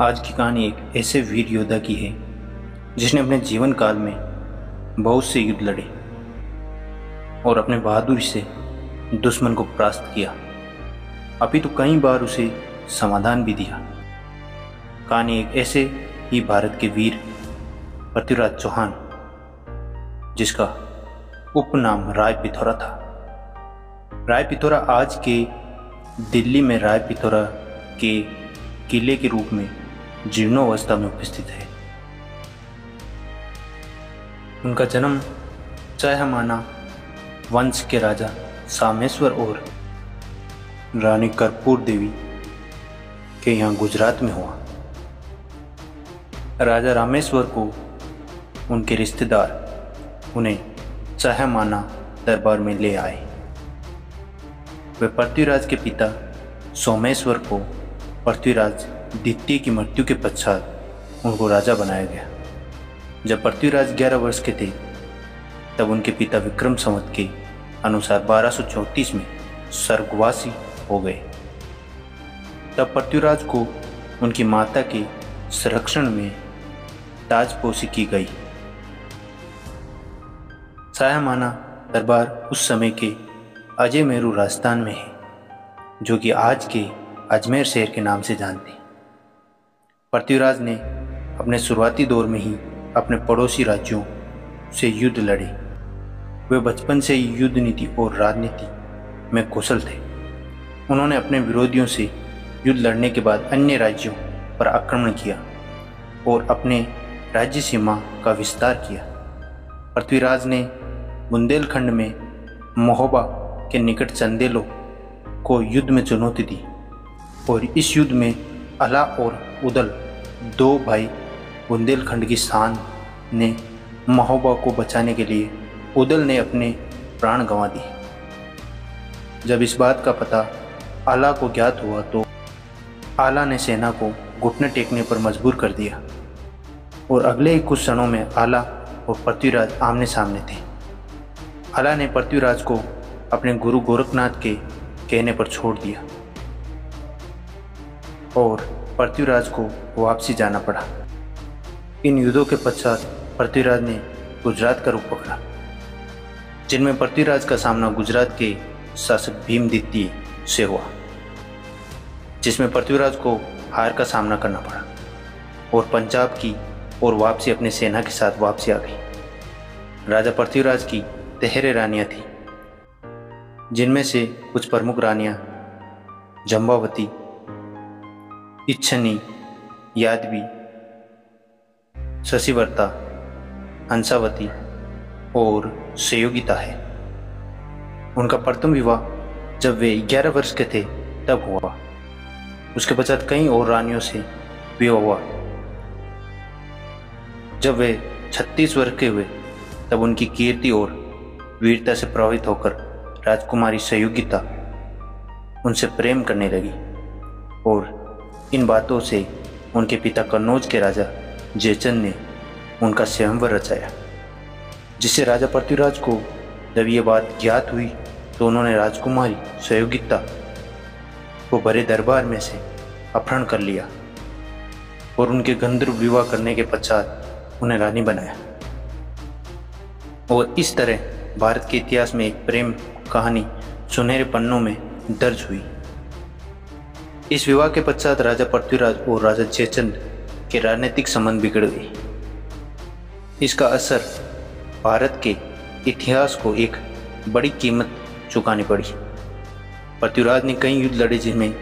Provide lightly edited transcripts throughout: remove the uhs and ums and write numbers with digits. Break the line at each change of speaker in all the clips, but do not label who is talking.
आज की कहानी एक ऐसे वीर योद्धा की है जिसने अपने जीवन काल में बहुत से युद्ध लड़े और अपने बहादुरी से दुश्मन को परास्त किया। अभी तो कई बार उसे समाधान भी दिया। कहानी एक ऐसे ही भारत के वीर पृथ्वीराज चौहान, जिसका उपनाम राय पिथौरा था। राय पिथौरा आज के दिल्ली में राय पिथौरा के किले के रूप में जीर्णोवस्था में उपस्थित है। उनका जन्म चहमाना वंश के राजा सामेश्वर और रानी कर्पूर देवी के यहाँ गुजरात में हुआ। राजा रामेश्वर को उनके रिश्तेदार उन्हें चहमाना दरबार में ले आए। वे पृथ्वीराज के पिता सोमेश्वर को पृथ्वीराज द्वितीय की मृत्यु के पश्चात उनको राजा बनाया गया। जब पृथ्वीराज 11 वर्ष के थे तब उनके पिता विक्रम संवत के अनुसार 1234 में स्वर्गवासी हो गए। तब पृथ्वीराज को उनकी माता के संरक्षण में ताजपोशी की गई। चहमाना दरबार उस समय के अजय मेरू राजस्थान में है, जो कि आज के अजमेर शहर के नाम से जानते हैं। पृथ्वीराज ने अपने शुरुआती दौर में ही अपने पड़ोसी राज्यों से युद्ध लड़े। वे बचपन से ही युद्ध नीति और राजनीति में कुशल थे। उन्होंने अपने विरोधियों से युद्ध लड़ने के बाद अन्य राज्यों पर आक्रमण किया और अपने राज्य सीमा का विस्तार किया। पृथ्वीराज ने बुंदेलखंड में महोबा के निकट चंदेलों को युद्ध में चुनौती दी और इस युद्ध में अला और उदल, दो भाई बुंदेलखंड की शान ने महोबा को बचाने के लिए उदल ने अपने प्राण गंवा दिए। जब इस बात का पता आला को ज्ञात हुआ तो आला ने सेना को घुटने टेकने पर मजबूर कर दिया और अगले ही कुछ क्षणों में आला और पृथ्वीराज आमने सामने थे। आला ने पृथ्वीराज को अपने गुरु गोरखनाथ के कहने पर छोड़ दिया और पृथ्वीराज को वापसी जाना पड़ा। इन युद्धों के पश्चात पृथ्वीराज ने गुजरात का रुख पकड़ा, जिनमें पृथ्वीराज का सामना गुजरात के शासक भीम द्वितीय से हुआ, जिसमें पृथ्वीराज को हार का सामना करना पड़ा और पंजाब की ओर वापसी अपनी सेना के साथ वापसी आ गई। राजा पृथ्वीराज की 13 रानियां थीं, जिनमें से कुछ प्रमुख रानियां जम्बावती, इच्छनी, यादवी, शशिवर्ता, हंसावती और संयोगिता है। उनका प्रथम विवाह जब वे 11 वर्ष के थे तब हुआ। उसके पश्चात कई और रानियों से विवाह हुआ। जब वे 36 वर्ष के हुए तब उनकी कीर्ति और वीरता से प्रभावित होकर राजकुमारी संयोगिता उनसे प्रेम करने लगी और इन बातों से उनके पिता कन्नौज के राजा जयचंद ने उनका स्वयंवर रचाया, जिससे राजा पृथ्वीराज को जब ये बात ज्ञात हुई तो उन्होंने राजकुमारी संयोगिता को बड़े दरबार में से अपहरण कर लिया और उनके गंधर्व विवाह करने के पश्चात उन्हें रानी बनाया। और इस तरह भारत के इतिहास में एक प्रेम कहानी सुनहरे पन्नों में दर्ज हुई। इस विवाह के पश्चात राजा पृथ्वीराज और राजा जयचंद के राजनीतिक संबंध बिगड़ गए। इसका असर भारत के इतिहास को एक बड़ी कीमत चुकानी पड़ी। पृथ्वीराज ने कई युद्ध लड़े, जिनमें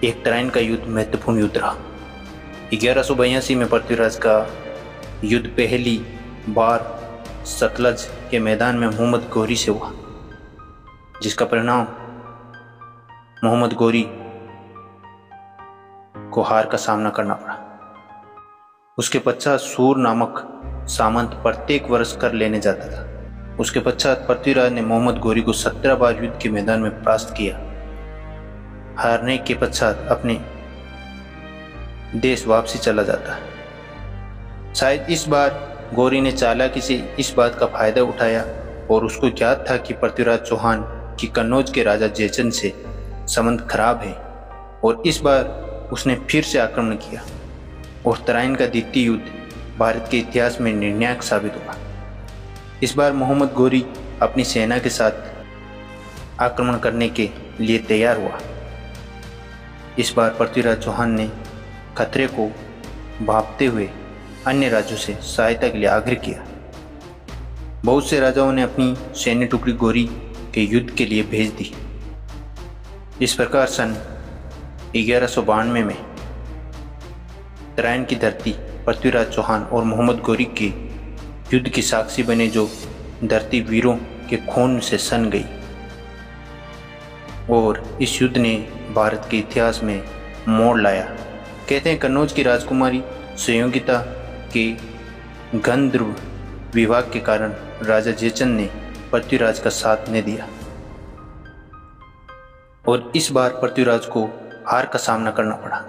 एक तराइन का युद्ध महत्वपूर्ण युद्ध रहा। 1182 में पृथ्वीराज का युद्ध पहली बार सतलज के मैदान में मोहम्मद गौरी से हुआ, जिसका परिणाम मोहम्मद गौरी को हार का सामना करना पड़ा। उसके पश्चात सूर नामक सामंत प्रत्येक वर्ष कर लेने जाता था। उसके पश्चात पृथ्वीराज ने मोहम्मद गौरी को 17 बार युद्ध के मैदान में परास्त किया। हारने के पश्चात अपने देश वापसी चला जाता। शायद इस बार गौरी ने चालाकी से इस बात का फायदा उठाया और उसको ज्ञात था कि पृथ्वीराज चौहान की कन्नौज के राजा जयचंद से संबंध खराब है और इस बार उसने फिर से आक्रमण किया। और तराइन का द्वितीय युद्ध भारत के इतिहास में निर्णायक साबित हुआ। इस बार मोहम्मद गोरी अपनी सेना के साथ आक्रमण करने के लिए तैयार हुआ। इस बार पृथ्वीराज चौहान ने खतरे को भांपते हुए अन्य राज्यों से सहायता के लिए आग्रह किया। बहुत से राजाओं ने अपनी सैन्य टुकड़ी गोरी के युद्ध के लिए भेज दी। इस प्रकार सन 1192 में तराइन की धरती पृथ्वीराज चौहान और मोहम्मद गोरी के युद्ध की साक्षी बने, जो धरती वीरों के खून से सन गई। और इस युद्ध ने भारत के इतिहास में मोड़ लाया। कहते हैं कन्नौज की राजकुमारी संयोगिता के गंधर्व विवाह के कारण राजा जयचंद ने पृथ्वीराज का साथ नहीं दिया और इस बार पृथ्वीराज को हार का सामना करना पड़ा।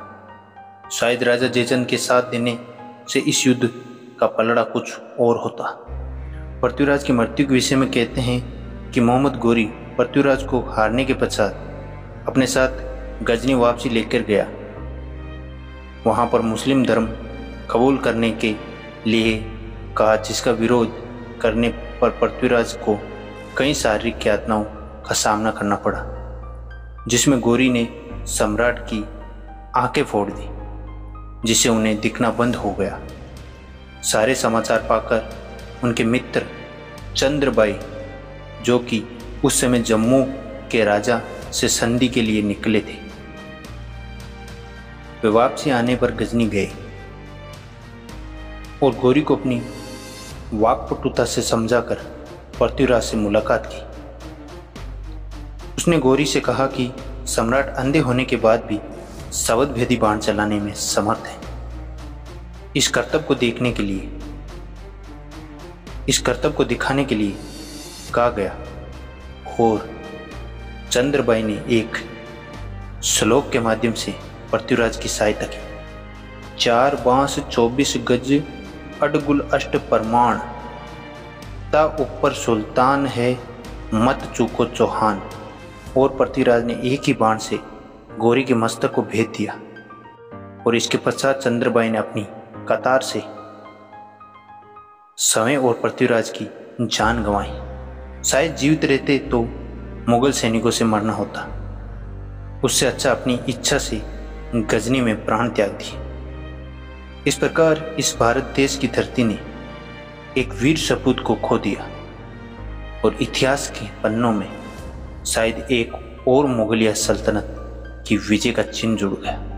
शायद राजा जयचंद के साथ देने से इस युद्ध का पलड़ा कुछ और होता। पृथ्वीराज की मृत्यु के विषय में कहते हैं कि मोहम्मद गोरी पृथ्वीराज को हारने के पश्चात अपने साथ गजनी वापसी लेकर गया। वहां पर मुस्लिम धर्म कबूल करने के लिए कहा, जिसका विरोध करने पर पृथ्वीराज को कई शारीरिक यातनाओं का सामना करना पड़ा, जिसमें गोरी ने सम्राट की आंखें फोड़ दी, जिससे उन्हें दिखना बंद हो गया। सारे समाचार पाकर उनके मित्र चंद्रबाई, जो कि उस समय जम्मू के राजा से संधि के लिए निकले थे, वे वापसी आने पर गजनी गए और गोरी को अपनी वाक्पटुता से समझाकर पृथ्वीराज से मुलाकात की। उसने गोरी से कहा कि सम्राट अंधे होने के बाद भी शब्द भेदी बाण चलाने में समर्थ है। इस कर्तव्य को दिखाने के लिए कहा गया और चंद्रबाई ने एक श्लोक के माध्यम से पृथ्वीराज की सहायता की। 4 बांस 24 गज अडगुल अष्ट परमाण, ता ऊपर सुल्तान है मत चूको चौहान। और पृथ्वीराज ने एक ही बाण से गोरी के मस्तक को भेद दिया और इसके पश्चात चंद्रबाई ने अपनी कतार से समय और पृथ्वीराज की जान गंवाई। शायद जीवित रहते तो मुगल सैनिकों से मरना होता, उससे अच्छा अपनी इच्छा से गजनी में प्राण त्याग दिए। इस प्रकार इस भारत देश की धरती ने एक वीर सपूत को खो दिया और इतिहास के पन्नों में शायद एक और मुगलिया सल्तनत की विजय का चिन्ह जुड़ गया।